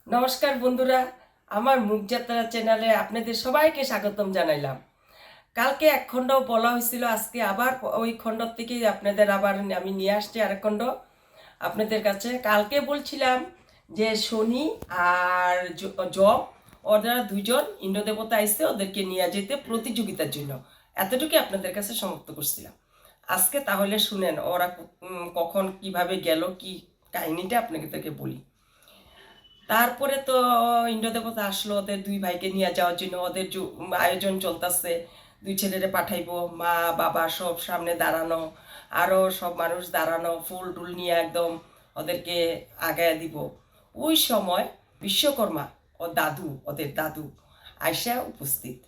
নমস্কার বন্ধুরা, আমার মুখযাত্রা চ্যানেলে আপনাদের সবাইকে স্বাগতম জানাইলাম। কালকে এক খণ্ড বলা হয়েছিল, আজকে আবার ওই খণ্ড থেকেই আপনাদের আবার আমি নিয়ে আসছি আরেক খণ্ড আপনাদের কাছে। কালকে বলছিলাম যে শনি আর যম ওরা দুজন ইন্দ্রদেবতা আইসে ওদেরকে নিয়ে যেতে প্রতিযোগিতার জন্য, এতটুকুই আপনাদের কাছে সমাপ্ত করছিলাম। আজকে তাহলে শুনেন ওরা কখন কিভাবে গেল, কি কাহিনীটা আপনাদেরকে বলি। তারপরে তো ইন্দ্রদেবতা আসলো ওদের দুই ভাইকে নিয়ে যাওয়ার জন্য, ওদের আয়োজন চলতেছে। দুই ছেলেরে পাঠাইবো, মা বাবা সব সামনে দাঁড়ানো, আরও সব মানুষ দাঁড়ানো, ফুল টুল নিয়ে একদম ওদেরকে আগায় দিব। ওই সময় বিশ্বকর্মা ও দাদু, ওদের দাদু আয়সা উপস্থিত।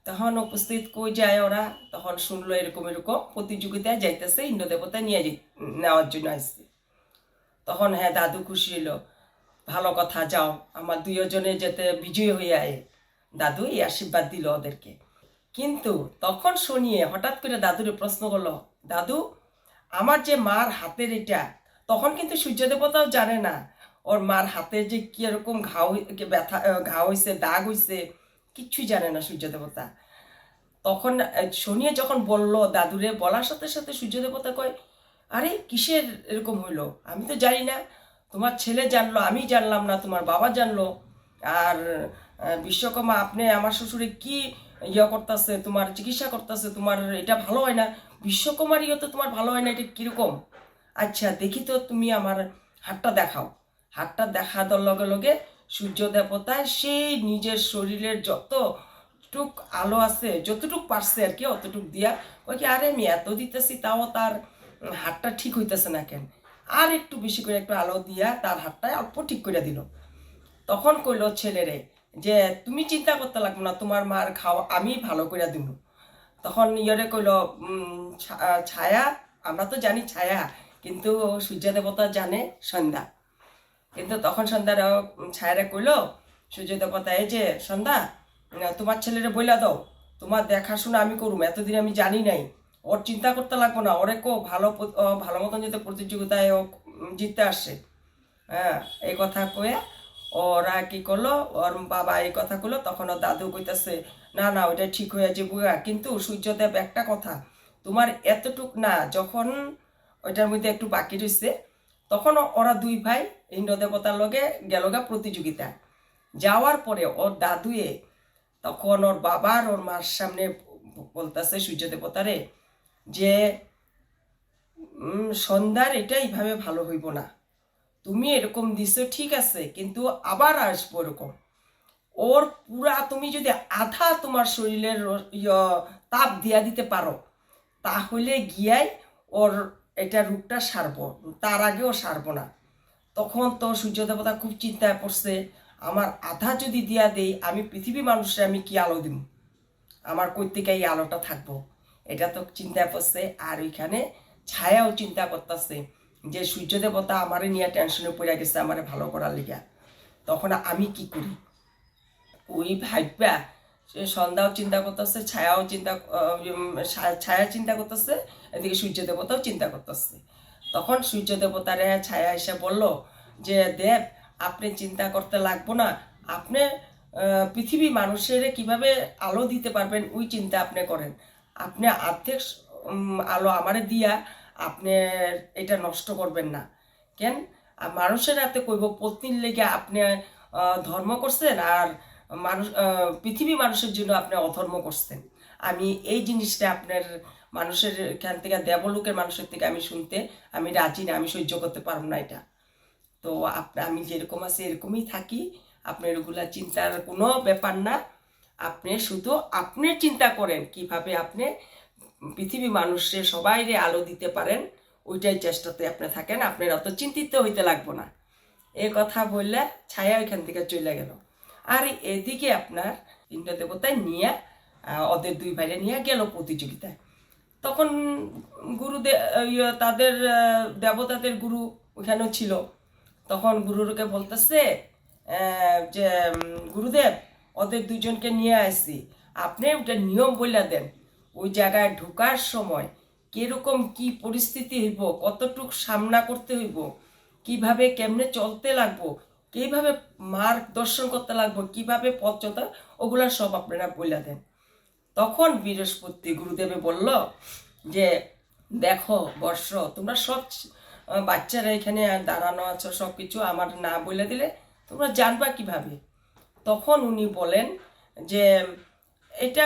তখন উপস্থিত কই যায় ওরা, তখন শুনলো এরকম এরকম প্রতিযোগিতায় যাইতেছে, ইন্দ্রদেবতা নিয়ে নেওয়ার জন্য আসছে। তখন হ্যাঁ, দাদু খুশি হলো, ভালো কথা, যাও আমার দুইজনে যেতে বিজয়ী হয়ে আয়। দাদু এই আশীর্বাদ দিল ওদেরকে। কিন্তু তখন শুনিয়ে হঠাৎ করে দাদুরে প্রশ্ন করলো, দাদু আমার যে মার হাতের এটা, তখন কিন্তু সূর্য দেবতাও জানে না ওর মার হাতে যে কিরকম ব্যথা, ঘা হয়েছে, দাগ হয়েছে, কিচ্ছুই জানে না সূর্য দেবতা। তখন শুনিয়ে যখন বলল দাদুরে, বলার সাথে সাথে সূর্য দেবতা কয়, আরে কিসের এরকম হইলো, আমি তো জানি না, তোমার ছেলে জানলো, আমি জানলাম না, তোমার বাবা জানলো। আর বিশ্বকর্মা আপনি আমার শ্বশুরে কি করতেছে, তোমার চিকিৎসা করতেছে, তোমার এটা ভালো হয় না, বিশ্বকর্মার তো তোমার ভালো হয় না, এটা কীরকম? আচ্ছা দেখি তো, তুমি আমার হাতটা দেখাও। হাতটা দেখা দেওয়ার লগে লগে সূর্য দেবতায় সেই নিজের শরীরের যতটুক আলো আছে, যতটুক পারছে আর কি, অতটুক দিয়া ওই কি, আরে আমি এত দিতেছি তাও তার হাতটা ঠিক হইতেছে না কেন? আর একটু বেশি করে একটু আলো দিয়া তার হাতটা অল্প ঠিক করে দিল। তখন কইল ছেলেরে যে তুমি চিন্তা করতে লাগবে না, তোমার মার খাওয়া আমি ভালো করে দিব। তখন ইয়রে কইল, ছায়া, আমরা তো জানি ছায়া, কিন্তু সূর্য দেবতা জানে সন্ধ্যা। কিন্তু তখন সন্ধ্যার ছায়ারে কইল, সূর্য দেবতা, এই যে সন্ধ্যা, তোমার ছেলেরে বইলা দাও, তোমার দেখাশোনা আমি করুম, এতদিন আমি জানি নাই, ওর চিন্তা করতে লাগবো না, ওরে কো ভালো ভালো মতন যাতে প্রতিযোগিতায় ও জিততে আসে। হ্যাঁ, এই কথা কয়ে ওরা কি করলো, ওর বাবা এই কথা কইলো। তখন ওর দাদু কইতাছে, না না, ওইটা ঠিক হয়ে যাবো, কিন্তু সূর্যদেব একটা কথা, তোমার এতটুক না, যখন ওইটার মধ্যে একটু বাকি রয়েছে, তখন ওরা দুই ভাই ইন্দ্র দেবতার লগে গেলগা প্রতিযোগিতা। যাওয়ার পরে ওর দাদুয়ে তখন ওর বাবার ওর মার সামনে বলতেছে সূর্য দেবতারে যে সন্ধ্যার এটা এইভাবে ভালো হইব না, তুমি এরকম দিছো ঠিক আছে, কিন্তু আবার আসবো এরকম। ওর পুরা তুমি যদি আধা তোমার শরীরের তাপ দিয়া দিতে পারো, তাহলে গিয়াই ওর এটা রূপটা সারবো, তার আগেও সারবো না। তখন তো সূর্য দেবতা খুব চিন্তায় পড়ছে, আমার আধা যদি দিয়া দেই, আমি পৃথিবী মানুষের আমি কি আলো দিব, আমার কই থেকে এই আলোটা থাকবো, এটা তো চিন্তায় পড়ছে। আর ওইখানে ছায়াও চিন্তা করতেছে যে সূর্য দেবতা আমারে নিয়ে টেনশনে পড়ে গেছে আমারে ভালো করার লিগা, তখন আমি কি করি। ওই ভাইবা সে সন্ধ্যাও চিন্তা করতেছে, ছায়াও ছায়া চিন্তা করতেছে, এদিকে সূর্য দেবতাও চিন্তা করতেছে। তখন সূর্য দেবতারে ছায়া এসে বলল যে দেব, আপনি চিন্তা করতে লাগবো না, আপনি পৃথিবী মানুষের কিভাবে আলো দিতে পারবেন ওই চিন্তা আপনি করেন, আপনি অর্ধেক আলো আমারে দিয়া আপনি এটা নষ্ট করবেন না। কেন? মানুষের হাতে কইব পত্নীর লেগে আপনি ধর্ম করছেন, আর মানুষ পৃথিবী মানুষের জন্য আপনি অধর্ম করছেন। আমি এই জিনিসটা আপনার মানুষের এখান থেকে, দেবলোকের মানুষের থেকে আমি শুনতে আমি রাজি না, আমি সহ্য করতে পারব না এটা। তো আমি যেরকম আছি এরকমই থাকি, আপনার ওগুলা চিন্তার কোনো ব্যাপার না। আপনি শুধু আপনি চিন্তা করেন কিভাবে আপনি পৃথিবী মানুষের সবাইরে আলো দিতে পারেন, ওইটাই চেষ্টাতে আপনি থাকেন, আপনার অত চিন্তিত হইতে লাগবো না। এই কথা বললে ছায়া ওইখান থেকে চলে গেল। আর এদিকে আপনার ইন্দ্র দেবতায় নিয়ে ওদের দুই ভাইরে নিয়ে গেল প্রতিযোগিতায়। তখন গুরুদেব, তাদের দেবতাদের গুরু ওখানেও ছিল। তখন গুরুকে বলতেছে যে গুরুদেব, ওদের দুজনকে নিয়ে আসছি, আপনি ওটা নিয়ম বলে দেন, ওই জায়গায় ঢোকার সময় কিরকম কি পরিস্থিতি হইব, কতটুক সামনা করতে হইব, কিভাবে কেমনে চলতে লাগবো, কিভাবে মার দর্শন করতে লাগবো, কিভাবে পথ চলতে, ওগুলা সব আপনারা বলে দেন। তখন বৃহস্পতি গুরুদেবে বলল যে দেখো বর্ষ, তোমরা সব বাচ্চারা এখানে দাঁড়ানো আছো, সব কিছু আমার না বলে দিলে তোমরা জানবা কিভাবে। তখন উনি বলেন যে এটা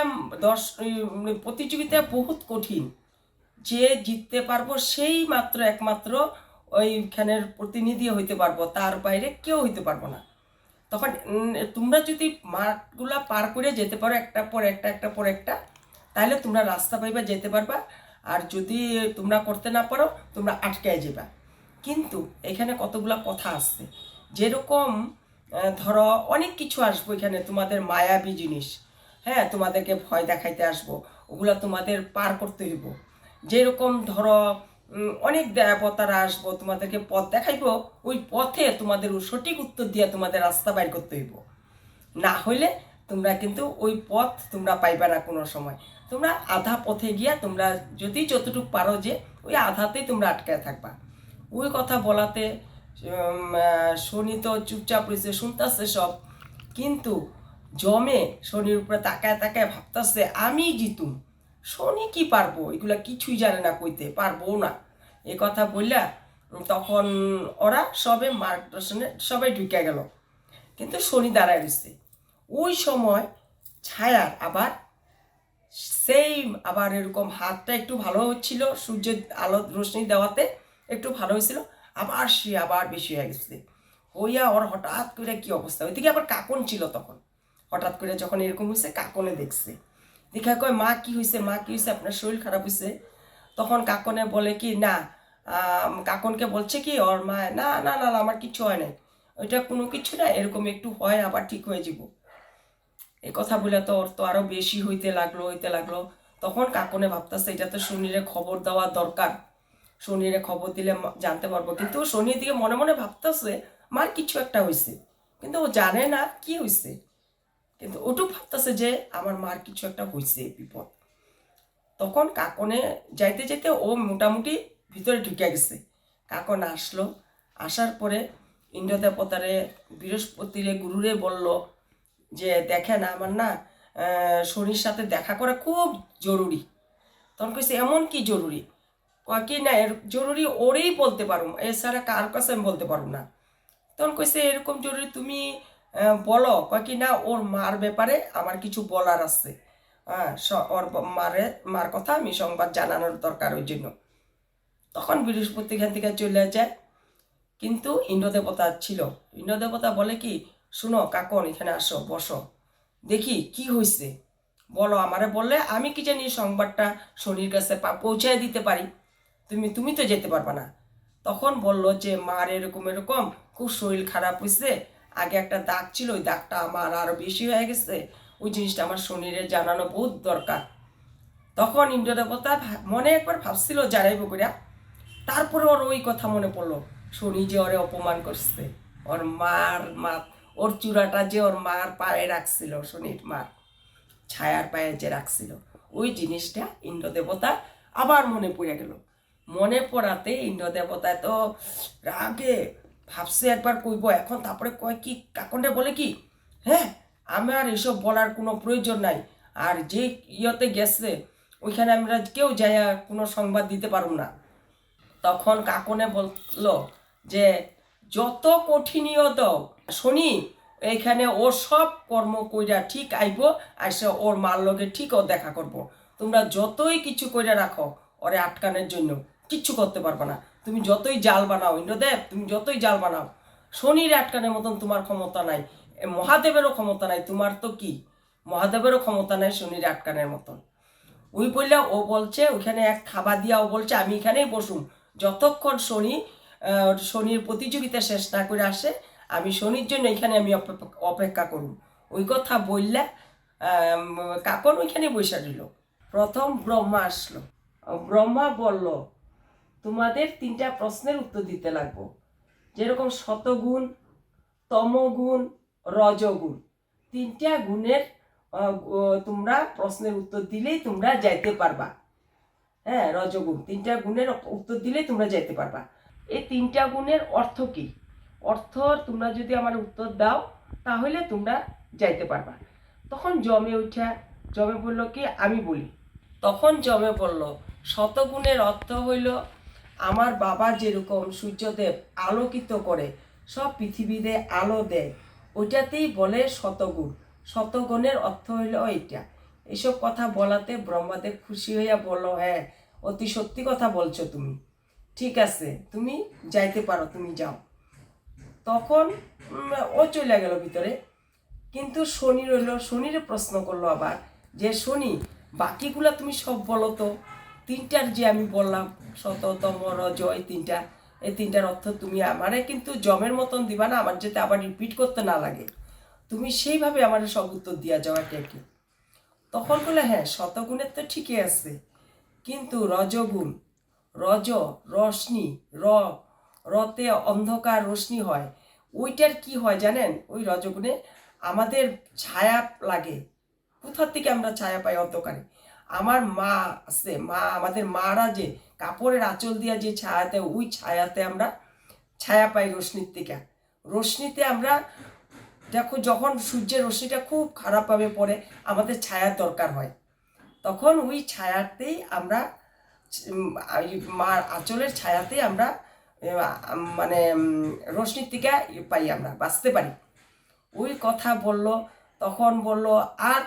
প্রতিযোগিতা বহুত কঠিন, যে জিততে পারবো সেই মাত্র একমাত্র ওইখানের প্রতিনিধি হইতে পারবো, তার বাইরে কেউ হইতে পারবো না। তখন তোমরা যদি মাঠগুলা পার করে যেতে পারো একটা পর একটা একটা পর একটা, তাহলে তোমরা রাস্তা পাইবা, যেতে পারবা। আর যদি তোমরা করতে না পারো তোমরা আটকায় যাবা। কিন্তু এখানে কতগুলা কথা আসছে, যেরকম ধরো অনেক কিছু আসবো এখানে, তোমাদের মায়াবী জিনিস, হ্যাঁ, তোমাদেরকে ভয় দেখাইতে আসবো, ওগুলা তোমাদের পার করতে হইব। যেরকম ধরো অনেক দেবতারা আসবো, তোমাদেরকে পথ দেখাইবো, ওই পথে তোমাদের সঠিক উত্তর দিয়ে তোমাদের রাস্তা বাইর করতে হইব। না হইলে তোমরা কিন্তু ওই পথ তোমরা পাইবা না কোনো সময়। তোমরা আধা পথে গিয়া তোমরা যদি যতটুকু পারো যে ওই আধাতেই তোমরা আটকায় থাকবা। ওই কথা বলাতে শনি তো চুপচাপ রয়েছে, শুনতেছে সব। কিন্তু জমে শনির উপরে তাকায় তাকায় ভাবতেছে আমি জিতুম, শনি কি পারবো, এগুলা কিছুই জানে না, কইতে পারবো না। এ কথা বললা তখন ওরা সবে মার্গদর্শনে সবাই ঢুকে গেল, কিন্তু শনি দাঁড়ায় রয়েছে। ওই সময় ছায়ার আবার সেম আবার এরকম হাতটা একটু ভালো হচ্ছিল, সূর্যের আলো রোশনি দেওয়াতে একটু ভালো হয়েছিল, আবার সে আবার বেশি হয়ে গেছে। হইয়া ওর হঠাৎ করে কি অবস্থা, ওইদিকে আবার কাকন ছিল তখন। হঠাৎ করে যখন এরকম হয়েছে কাকনে দেখছে, দেখা কয় মা কি হয়েছে, মা কি হয়েছে, আপনার শরীর খারাপ হয়েছে? তখন কাকনে বলে কি না, কাকনকে বলছে কি ওর মা, না না না আমার কিছু হয় নাই, ওইটা কোনো কিছু না, এরকম একটু হয় আবার ঠিক হয়ে যাব। এই কথা বলে তো ওর তো আরো বেশি হইতে লাগলো। তখন কাকনে ভাবতেছে এটা তো শনিরে খবর দেওয়া দরকার, শনিরে খবর দিলে জানতে পারবো। কিন্তু শনির দিকে মনে মনে ভাবতেছে মার কিছু একটা হয়েছে, কিন্তু ও জানে না কি হয়েছে। কিন্তু ওটুক ভাবতেছে যে আমার মার কিছু একটা হয়েছে, বিপদ। তখন কাকনে যাইতে যেতে ও মোটামুটি ভিতরে ঢুকে গেছে। কাকন আসলো, আসার পরে ইন্দ্র দেবতারে বৃহস্পতিরে গুরুরে বলল যে দেখেন আমার না শনির সাথে দেখা করা খুব জরুরি। তখন কইছে এমন কি জরুরি? কয় কি না এর জরুরি ওরেই বলতে পারো, এছাড়া কার কাছে আমি বলতে পারবো না। তখন কইছে এরকম জরুরি তুমি বলো। কয় কি না ওর মার ব্যাপারে আমার কিছু বলার আছে, হ্যাঁ, ওর মার কথা আমি সংবাদ জানানোর দরকার ওই জন্য। তখন বৃহস্পতি এখান থেকে চলে যায়। কিন্তু ইন্দ্রদেবতা ছিল, ইন্দ্রদেবতা বলে কি শুনো কাকন এখানে আসো, বসো, দেখি কি হয়েছে, বলো আমারে, বললে আমি কি জানি সংবাদটা শনির কাছে পৌঁছায় দিতে পারি, তুমি তো যেতে পারবা না। তখন বলল যে মার এরকম এরকম খুব শরীর খারাপ হয়েছে, আগে একটা দাগ ছিল, ওই দাগটা আমার আরো বেশি হয়ে গেছে, ওই জিনিসটা আমার শরীরে জানানো বহুত দরকার। তখন ইন্দ্রদেবতা মনে একবার ভাবছিল জানাইব কইরা, তারপরে ওর ওই কথা মনে পড়লো, শনি যে ওরে অপমান করছে, ওর মা ওর চূড়াটা যে ওর মার পায়ে রাখছিল, শনির মার ছায়ার পায়ে যে রাখছিল, ওই জিনিসটা ইন্দ্রদেবতা আবার মনে পড়ে গেল। মনে পড়াতে ইন্দ্রদেবতায় তো রাগে ভাবছে একবার কইব এখন, তারপরে কয় কি কাকনটা বলে কি, হ্যাঁ আমার এসব বলার কোনো প্রয়োজন নাই, আর যে ইয়েতে গেছে ওইখানে আমরা কেউ যাই কোনো সংবাদ দিতে পারব না। তখন কাকনে বলল যে যত কঠিনীয় দাও শনি এইখানে ওর সব কর্ম কইরা ঠিক আইব, আসে ওর মার লগে ঠিক ও দেখা করব। তোমরা যতই কিছু কইরা রাখো ওরে আটকানোর জন্য কিচ্ছু করতে পারবে না। তুমি যতই জাল বানাও ইন্দ্রদেব, তুমি যতই জাল বানাও, শনির আটকানোর মতন তোমার ক্ষমতা নাই, মহাদেবেরও ক্ষমতা নাই। তোমার তো কি মহাদেবেরও ক্ষমতা নাই শনির আটকানোর মতন। ওই বললে ও বলছে ওইখানে এক থাবা দিয়া ও বলছে আমি এখানেই বসুম, যতক্ষণ শনির প্রতিযোগিতা শেষ না করে আসে আমি শনির জন্য এখানে আমি অপেক্ষা করুন। ওই কথা বললে কাকন ওইখানে বসে রইল। প্রথম ব্রহ্মা আসলো, ব্রহ্মা বলল তোমাদের 3টা প্রশ্নের উত্তর দিতে লাগবো, যেরকম শতগুণ, তমগুণ, রজগুণ, 3টা গুণের তোমরা প্রশ্নের উত্তর দিলেই তোমরা যাইতে পারবা। হ্যাঁ, রজগুণ 3টা গুণের উত্তর দিলেই তোমরা যাইতে পারবা। এই 3টা গুণের অর্থ কি? অর্থ তোমরা যদি আমার উত্তর দাও তাহলে তোমরা যাইতে পারবা। তখন জমে উঠা জমে বলল কি আমি বলি। তখন জমে বলল শতগুণের অর্থ হইল আমার বাবা যেরকম সূর্যদেব আলোকিত করে সব পৃথিবীতে আলো দেয়, ওইটাতেই বলে শতগুণ। শতগুণের অর্থ হইল এইটা। এসব কথা বলাতে ব্রহ্মাদেব খুশি হইয়া বলল, হ্যাঁ অতি সত্যি কথা বলছো তুমি, ঠিক আছে তুমি যাইতে পারো, তুমি যাও। তখন ও চলে গেল ভিতরে। কিন্তু শনি রইল, শনিরে প্রশ্ন করলো আবার যে শনি বাকিগুলা তুমি সব বলো তো, তিনটার যে আমি বললাম শততম রজ এই তিনটা, এই তিনটার অর্থ তুমি আমারে কিন্তু জমের মতন দিবা না, আমার যাতে আবার রিপিট করতে না লাগে, তুমি সেইভাবে আমার সব উত্তর দিয়া যাওয়া কি। তখন বলে হ্যাঁ শতগুণের তো ঠিকই আছে, কিন্তু রজগুণ, রজ রশ্মি, রতে অন্ধকার রশ্মি হয়, ওইটার কি হয় জানেন? ওই রজগুণে আমাদের ছায়া লাগে। কোথার থেকে আমরা ছায়া পাই অন্ধকারে? আমার মা আছে, আমাদের মারা যে কাপড়ের আঁচল দিয়া যে ছায়াতে, ওই ছায়াতে আমরা ছায়া পাই রশ্মির থেকে। রশ্মিতে আমরা দেখো যখন সূর্যের রশ্মিটা খুব খারাপভাবে পড়ে আমাদের ছায়ার দরকার হয়, তখন ওই ছায়াতেই আমরা মার আঁচলের ছায়াতে আমরা মানে রশ্মির থেকে পাই, আমরা বাঁচতে পারি। ওই কথা বলল। তখন বলল আর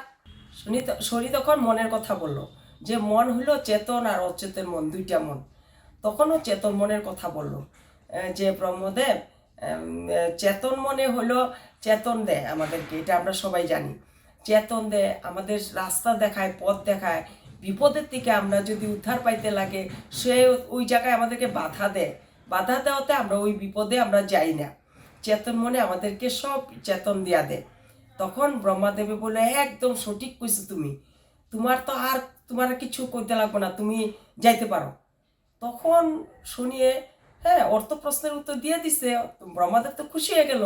শনি তখন মনের কথা বলল যে মন হলো চেতন আর অচেতন মন, দুইটা মন। তখনও চেতন মনের কথা বলল যে ব্রহ্মদেব চেতন মনে হলো চেতন দেয় আমাদেরকে, এটা আমরা সবাই জানি। চেতন দেয় আমাদের, রাস্তা দেখায়, পথ দেখায়, বিপদের থেকে আমরা যদি উদ্ধার পাইতে লাগে সে ওই জায়গায় আমাদেরকে বাধা দেয়, বাধা দেওয়াতে আমরা ওই বিপদে আমরা যাই না। চেতন মনে আমাদেরকে সব চেতন দিয়া দেয়। তখন ব্রহ্মাদেবে বলে একদম সঠিক কইছো তুমি, তোমার কিছু কইতে লাগবে না, তুমি যাইতে পারো। তখন শুনিয়ে হ্যাঁ অর্থ প্রশ্নের উত্তর দিয়ে দিছে। ব্রহ্মাদেব তো খুশি হয়ে গেল।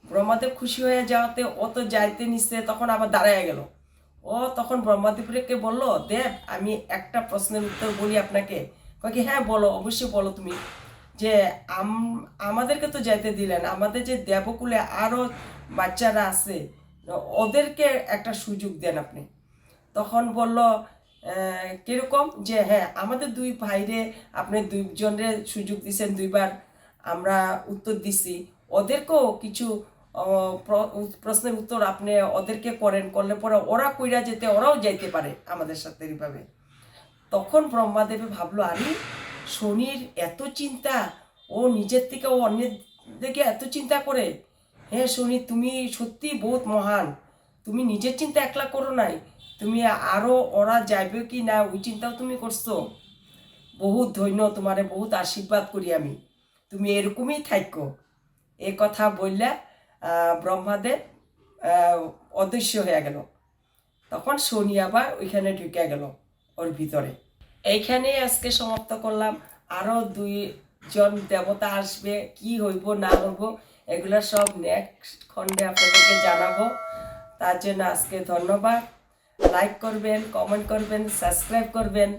ব্রহ্মাদেব খুশি হয়ে যাওয়াতে ও তো যাইতে নিচ্ছে, তখন আবার দাঁড়ায় গেল। ও তখন ব্রহ্মাদেবকে বলল, দেব আমি একটা প্রশ্নের উত্তর বলি আপনাকে। কি হ্যাঁ বলো, অবশ্যই বলো তুমি। যে আমাদেরকে তো যাইতে দিলেন, আমাদের যে দেবকুলে আরও বাচ্চারা আছে ওদেরকে একটা সুযোগ দেন আপনি। তখন বলল কিরকম? যে হ্যাঁ আমাদের দুই ভাইরে আপনি দুইজনের সুযোগ দিয়েছেন, দুইবার আমরা উত্তর দিছি, ওদেরকেও কিছু প্রশ্নের উত্তর আপনি ওদেরকে করলে পরে ওরা কইরা যেতে, ওরাও যাইতে পারে আমাদের সাথে এইভাবে। তখন ব্রহ্মাদেবে ভাবলো আরে শনির এত চিন্তা, ও নিজের থেকে ও অন্যের দিকে এত চিন্তা করে। হ্যাঁ শনি তুমি সত্যি বহুত মহান, তুমি নিজের চিন্তা একলা করো নাই, তুমি আরও ওরা যাইবে কি না ওই চিন্তাও তুমি করছো। বহুত ধন্য তোমারে, বহুত আশীর্বাদ করি আমি, তুমি এরকমই থাকো। এ কথা বললে ব্রহ্মাদেব অদৃশ্য হয়ে গেল। তখন শনি আবার ওইখানে ঢুকে গেল ওর ভিতরে। এইখানেই আজকে সমাপ্ত করলাম। আরও 2জন দেবতা আসবে, কি হইব না হইব এগুলো সব নেক্সট খণ্ডে আপনাদেরকে জানাবো। তার জন্য আজকে ধন্যবাদ। লাইক করবেন, কমেন্ট করবেন, সাবস্ক্রাইব করবেন।